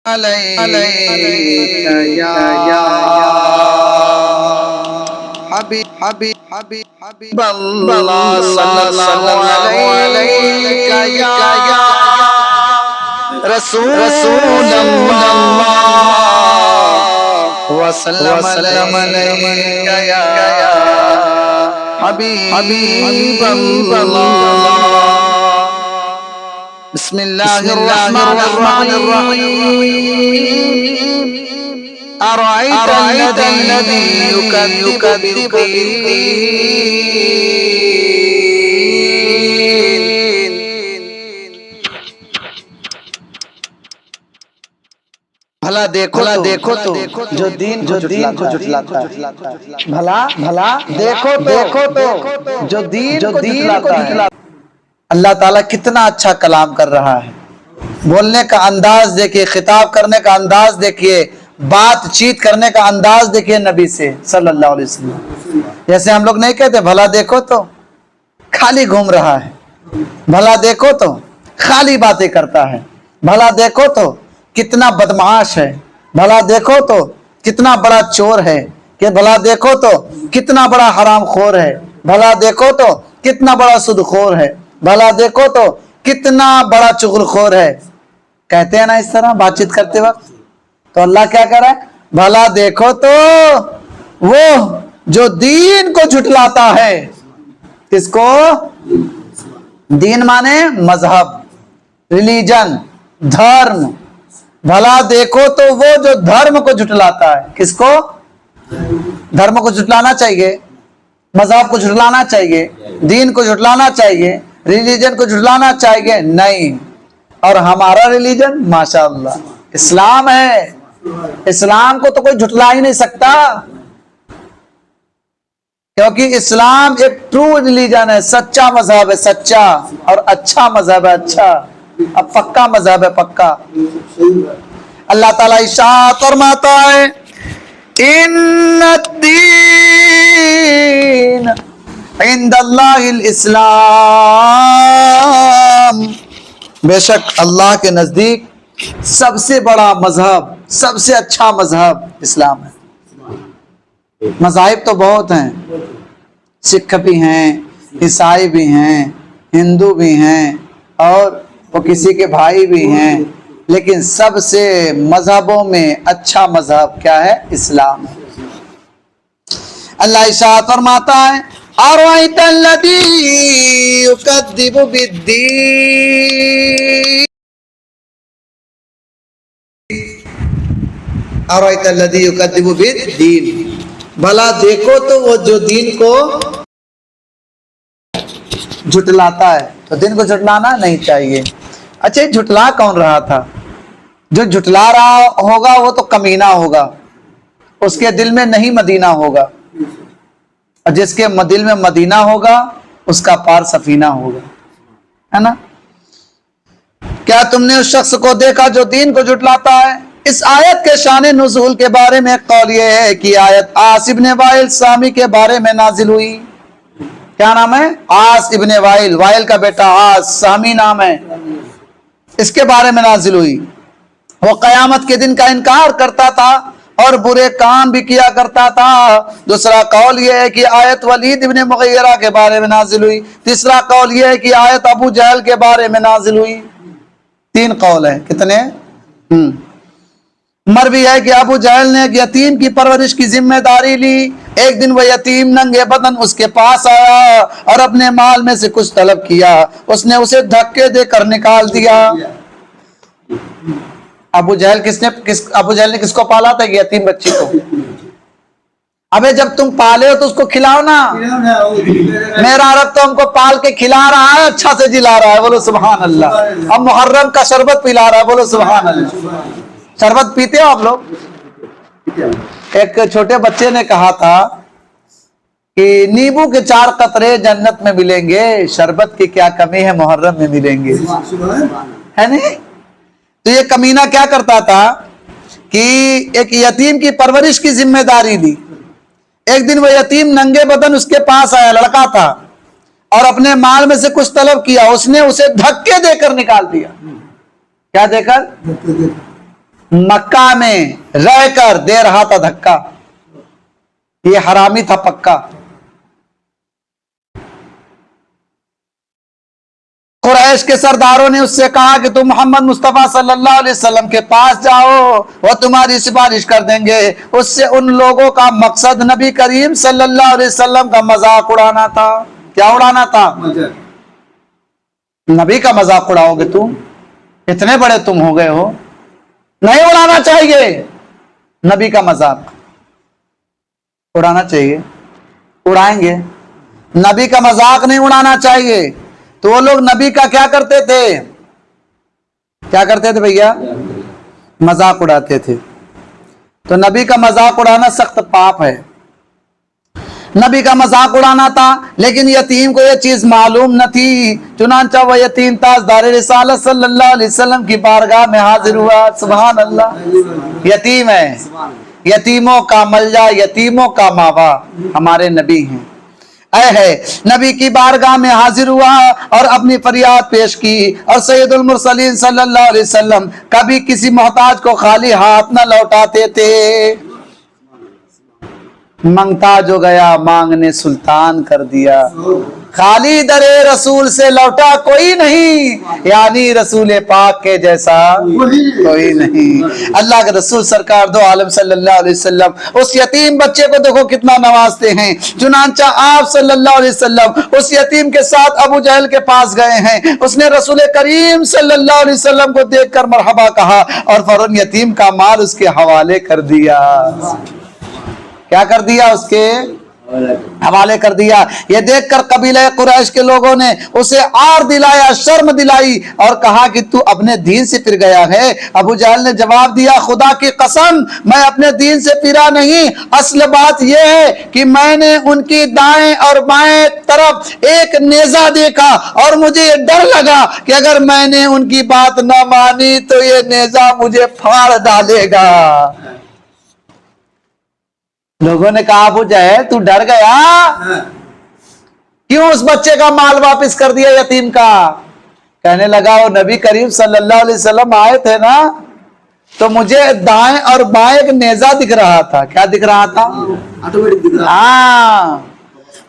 عليك يا حبيب الله صلى الله عليك يا رسول الله وسلم عليك يا حبيب الله بسم الله الرحمن الرحيم أرأيت الذي يكذب بالدين بھلا دیکھو تو جو دین کو جھٹلاتا ہے بھلا دیکھو تو جو دین کو جھٹلاتا ہے اللہ تعالیٰ کتنا اچھا کلام کر رہا ہے، بولنے کا انداز دیکھیے، خطاب کرنے کا انداز دیکھیے، بات چیت کرنے کا انداز دیکھیے نبی سے صلی اللہ علیہ وسلم۔ جیسے ہم لوگ نہیں کہتے بھلا دیکھو تو خالی گھوم رہا ہے، بھلا دیکھو تو خالی باتیں کرتا ہے، بھلا دیکھو تو کتنا بدمعاش ہے، بھلا دیکھو تو کتنا بڑا چور ہے، کہ بھلا دیکھو تو کتنا بڑا حرام خور ہے، بھلا دیکھو تو کتنا بڑا سود خور ہے، بھلا دیکھو تو کتنا بڑا چغل خور ہے، کہتے ہیں نا اس طرح بات چیت کرتے وقت۔ تو اللہ کیا کر رہا ہے؟ بھلا دیکھو تو وہ جو دین کو جھٹلاتا ہے، کس کو؟ دین مانے مذہب، ریلیجن، دھرم۔ بھلا دیکھو تو وہ جو دھرم کو جھٹلاتا ہے، کس کو؟ دھرم کو جھٹلانا چاہیے، مذہب کو جھٹلانا چاہیے، دین کو جھٹلانا چاہیے، ریلیجن کو جھٹلانا چاہیے نہیں۔ اور ہمارا ریلیجن ماشاءاللہ اسلام ہے، اسلام کو تو کوئی جھٹلا ہی نہیں سکتا، کیونکہ اسلام ایک ٹرو ریلیجن ہے، سچا مذہب ہے، سچا اور اچھا مذہب ہے، اچھا اب پکا مذہب ہے، پکا۔ اللہ تعالیٰ ارشاد فرماتا ہے ان الدین عند اللہ الاسلام، بے شک اللہ کے نزدیک سب سے بڑا مذہب، سب سے اچھا مذہب اسلام ہے۔ مذاہب تو بہت ہیں، سکھ بھی ہیں، عیسائی بھی ہیں، ہندو بھی ہیں، اور وہ کسی کے بھائی بھی ہیں، لیکن سب سے مذہبوں میں اچھا مذہب کیا ہے؟ اسلام ہے۔ اللہ ارشاد فرماتا ہے أَرَأَيْتَ الَّذِي يُكَذِّبُ بِالدِّينِ أَرَأَيْتَ الَّذِي يُكَذِّبُ بِالدِّينِ، بھلا دیکھو تو وہ جو دین کو جھٹلاتا ہے۔ تو دین کو جھٹلانا نہیں چاہیے۔ اچھا یہ جھٹلا کون رہا تھا؟ جو جھٹلا رہا ہوگا وہ تو کمینہ ہوگا، اس کے دل میں نہیں مدینہ ہوگا، اور جس کے دل میں مدینہ ہوگا اس کا پار سفینہ ہوگا، ہے نا؟ کیا تم نے اس شخص کو دیکھا جو دین کو جھٹلاتا ہے؟ اس آیت کے شان نزول کے بارے میں قول یہ ہے کہ آیت عاص ابن وائل سامی کے بارے میں نازل ہوئی۔ کیا نام ہے؟ عاص ابن وائل، وائل کا بیٹا عاص، سامی نام ہے، اس کے بارے میں نازل ہوئی۔ وہ قیامت کے دن کا انکار کرتا تھا اور برے کام بھی کیا کرتا تھا۔ دوسرا قول یہ ہے کہ آیت ولید ابن مغیرہ کے بارے میں نازل ہوئی۔ تیسرا قول یہ ہے کہ آیت ابو جہل کے بارے میں نازل ہوئی۔ تین قول ہیں، کتنے؟ مروی ہے کہ ابو جہل نے ایک یتیم کی پرورش کی ذمہ داری لی۔ ایک دن وہ یتیم ننگے بدن اس کے پاس آیا اور اپنے مال میں سے کچھ طلب کیا، اس نے اسے دھکے دے کر نکال دیا۔ ابو جہل نے کس کو پالا تھا؟ یتیم بچی کو۔ ابے جب تم پالے ہو تو اس کو کھلاؤ نا۔ میرا رب تو ہم کو پال کے کھلا رہا ہے، اچھا سے جلا رہا ہے، بولو سبحان اللہ۔ اب محرم کا شربت پلا رہا ہے، بولو سبحان اللہ۔ شربت پیتے ہو آپ لوگ؟ ایک چھوٹے بچے نے کہا تھا کہ نیبو کے 4 قطرے جنت میں ملیں گے، شربت کی کیا کمی ہے، محرم میں ملیں گے، ہے نہیں؟ تو یہ کمینہ کیا کرتا تھا کہ ایک یتیم کی پرورش کی ذمہ داری لی۔ ایک دن وہ یتیم ننگے بدن اس کے پاس آیا، لڑکا تھا، اور اپنے مال میں سے کچھ طلب کیا، اس نے اسے دھکے دے کر نکال دیا۔ کیا دے کر؟ مکہ میں رہ کر دے رہا تھا دھکا، یہ حرامی تھا پکا۔ قریش کے سرداروں نے اس سے کہا کہ تم محمد مصطفیٰ صلی اللہ علیہ وسلم کے پاس جاؤ، وہ تمہاری سفارش کر دیں گے۔ اس سے ان لوگوں کا مقصد نبی کریم صلی اللہ علیہ وسلم کا مذاق اڑانا تھا۔ کیا اڑانا تھا؟ نبی کا مذاق اڑاؤ گے تم؟ اتنے بڑے تم ہو گئے ہو، نہیں اڑانا چاہیے نبی کا مذاق، اڑانا چاہیے، اڑائیں گے، نبی کا مذاق نہیں اڑانا چاہیے۔ تو وہ لوگ نبی کا کیا کرتے تھے؟ کیا کرتے تھے بھیا؟ مذاق اڑاتے تھے۔ تو نبی کا مذاق اڑانا سخت پاپ ہے، نبی کا مذاق اڑانا تھا۔ لیکن یتیم کو یہ چیز معلوم نہ تھی، چنانچہ وہ یتیم تاجدار رسالت صلی اللہ علیہ وسلم کی بارگاہ میں حاضر ہوا۔ سبحان اللہ، یتیم ہے، یتیموں کا ملجا، یتیموں کا ماوا ہمارے نبی ہیں۔ اے ہے نبی کی بارگاہ میں حاضر ہوا اور اپنی فریاد پیش کی، اور سید المرسلین صلی اللہ علیہ وسلم کبھی کسی محتاج کو خالی ہاتھ نہ لوٹاتے تھے۔ منگتا جو گیا مانگنے سلطان کر دیا، خالی در رسول سے لوٹا کوئی نہیں، یعنی رسول پاک کے جیسا کوئی نہیں۔ اللہ کے رسول سرکار دو عالم صلی اللہ علیہ وسلم اس یتیم بچے کو دیکھو کتنا نوازتے ہیں۔ چنانچہ آپ صلی اللہ علیہ وسلم اس یتیم کے ساتھ ابو جہل کے پاس گئے ہیں، اس نے رسول کریم صلی اللہ علیہ وسلم کو دیکھ کر مرحبا کہا اور فوراً یتیم کا مال اس کے حوالے کر دیا۔ کیا کر دیا؟ اس کے حوالے کر دیا۔ یہ دیکھ کر قبیلہ قریش کے لوگوں نے اسے آر دلایا، شرم دلائی اور کہا کہ تو اپنے دین سے پھر گیا ہے۔ ابو جہل نے جواب دیا، خدا کی قسم میں اپنے دین سے پھرا نہیں، اصل بات یہ ہے کہ میں نے ان کی دائیں اور بائیں طرف ایک نیزہ دیکھا اور مجھے یہ ڈر لگا کہ اگر میں نے ان کی بات نہ مانی تو یہ نیزہ مجھے پھاڑ ڈالے گا۔ لوگوں نے کہا ابو جہل تو ڈر گیا، کیوں اس بچے کا مال واپس کر دیا یتیم کا؟ کہنے لگا وہ نبی کریم صلی اللہ علیہ وسلم آئے تھے نا تو مجھے دائیں اور بائیں ایک نیزہ دکھ رہا تھا۔ کیا دکھ رہا تھا؟ ہاں،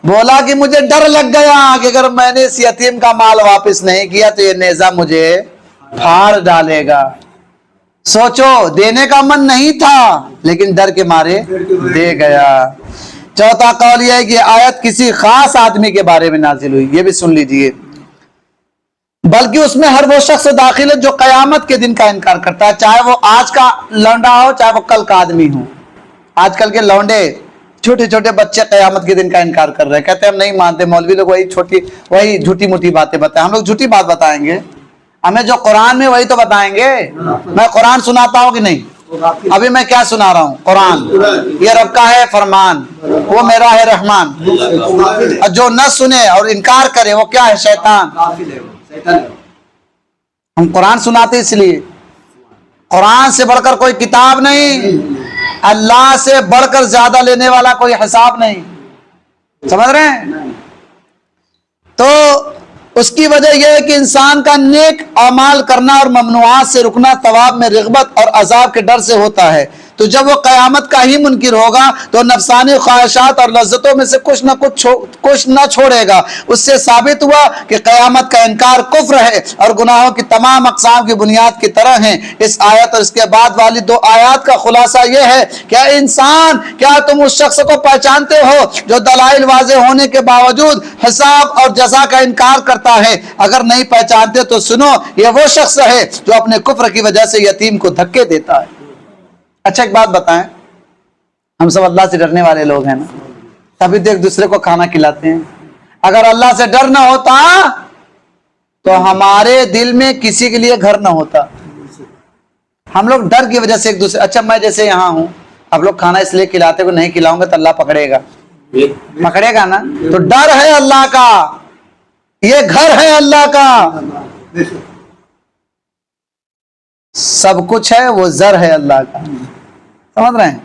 بولا کہ مجھے ڈر لگ گیا کہ اگر میں نے اس یتیم کا مال واپس نہیں کیا تو یہ نیزہ مجھے پھاڑ ڈالے گا۔ سوچو، دینے کا من نہیں تھا لیکن ڈر کے مارے دے گیا۔ چوتھا قول یہ ہے کہ آیت کسی خاص آدمی کے بارے میں نازل ہوئی، یہ بھی سن لیجئے، بلکہ اس میں ہر وہ شخص داخل ہے جو قیامت کے دن کا انکار کرتا ہے، چاہے وہ آج کا لونڈا ہو چاہے وہ کل کا آدمی ہو۔ آج کل کے لونڈے، چھوٹے چھوٹے بچے قیامت کے دن کا انکار کر رہے ہیں، کہتے ہیں ہم نہیں مانتے، مولوی لوگ وہی جھوٹی موٹی باتیں بتائیں۔ ہم لوگ جھوٹی بات بتائیں گے؟ ہمیں جو قرآن میں وہی تو بتائیں گے۔ میں قرآن سناتا ہوں کہ نہیں؟ ابھی میں کیا سنا رہا ہوں؟ قرآن، یہ رب کا ہے فرمان، وہ میرا ہے رحمان۔ جو نہ سنے اور انکار کرے وہ کیا ہے؟ شیطان۔ ہم قرآن سناتے اس لیے، قرآن سے بڑھ کر کوئی کتاب نہیں، اللہ سے بڑھ کر زیادہ لینے والا کوئی حساب نہیں، سمجھ رہے ہیں؟ تو اس کی وجہ یہ ہے کہ انسان کا نیک اعمال کرنا اور ممنوعات سے رکنا ثواب میں رغبت اور عذاب کے ڈر سے ہوتا ہے۔ تو جب وہ قیامت کا ہی منکر ہوگا تو نفسانی خواہشات اور لذتوں میں سے کچھ نہ چھوڑے گا۔ اس سے ثابت ہوا کہ قیامت کا انکار کفر ہے اور گناہوں کی تمام اقسام کی بنیاد کی طرح ہیں۔ اس آیت اور اس کے بعد والی دو آیات کا خلاصہ یہ ہے کہ انسان، کیا تم اس شخص کو پہچانتے ہو جو دلائل واضح ہونے کے باوجود حساب اور جزا کا انکار کرتا ہے؟ اگر نہیں پہچانتے تو سنو، یہ وہ شخص ہے جو اپنے کفر کی وجہ سے یتیم کو دھکے دیتا ہے۔ اچھا ایک بات بتائیں، ہم سب اللہ سے ڈرنے والے لوگ ہیں نا، تبھی تو ایک دوسرے کو کھانا کھلاتے ہیں۔ اگر اللہ سے ڈر نہ ہوتا تو ہمارے دل میں کسی کے لیے گھر نہ ہوتا۔ ہم لوگ ڈر کی وجہ سے ایک دوسرے، اچھا میں جیسے یہاں ہوں، آپ لوگ کھانا اس لیے کھلاتے کو نہیں کھلاؤں گا تو اللہ پکڑے گا نا، تو ڈر ہے اللہ کا، یہ گھر ہے اللہ کا، سب کچھ ہے، وہ زر ہے اللہ کا، سمجھ رہے ہیں؟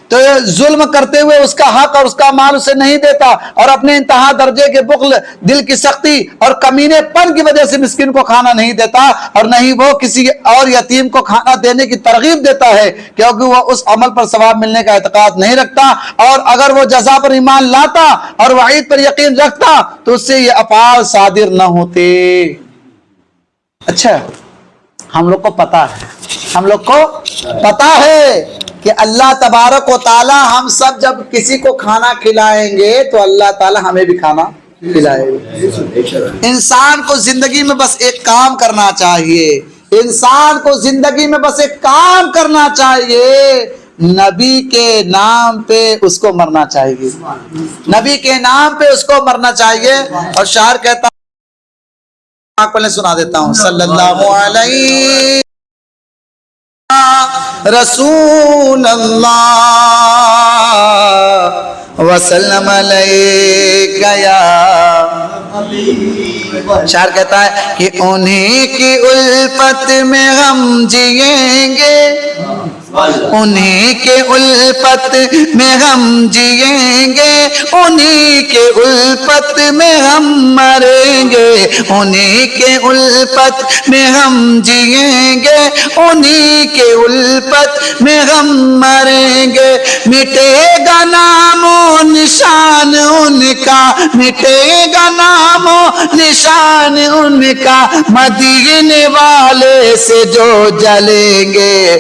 تو تو ظلم کرتے ہوئے اس کا حق اور اس کا مال اسے نہیں دیتا، اور اپنے انتہا درجے کے بخل، دل کی سختی اور کمینے پن کی وجہ سے مسکین کو کھانا نہیں دیتا، اور نہیں وہ کسی اور یتیم کو کھانا دینے کی ترغیب دیتا ہے، کیونکہ وہ اس عمل پر ثواب ملنے کا اعتقاد نہیں رکھتا، اور اگر وہ جزا پر ایمان لاتا اور وعید پر یقین رکھتا تو اس سے یہ افعال صادر نہ ہوتے۔ اچھا، ہم لوگ کو پتا ہے کہ اللہ تبارک و تعالی ہم سب جب کسی کو کھانا کھلائیں گے تو اللہ تعالی ہمیں بھی کھانا کھلائے گا۔ انسان کو زندگی میں بس ایک کام کرنا چاہیے، انسان کو زندگی میں بس ایک کام کرنا چاہیے، نبی کے نام پہ اس کو مرنا چاہیے، نبی کے نام پہ اس کو مرنا چاہیے۔ اور شاعر کہتا ہوں، پہلے سنا دیتا ہوں، صلی اللہ علیہ رسول اللہ وسلم علیکہ یا، شاعر کہتا ہے کہ انہی کی الفت میں ہم جئیں گے، انہی کے الفت میں ہم جئیں گے، انہی کے الفت میں ہم مریں گے، انہی کے الفت میں ہم جئیں گے، انہی کے الفت میں ہم مریں گے، مٹے گا نام و نشان ان کا، مٹے گا نام و نشان ان کا، مدینے والے سے جو جلیں گے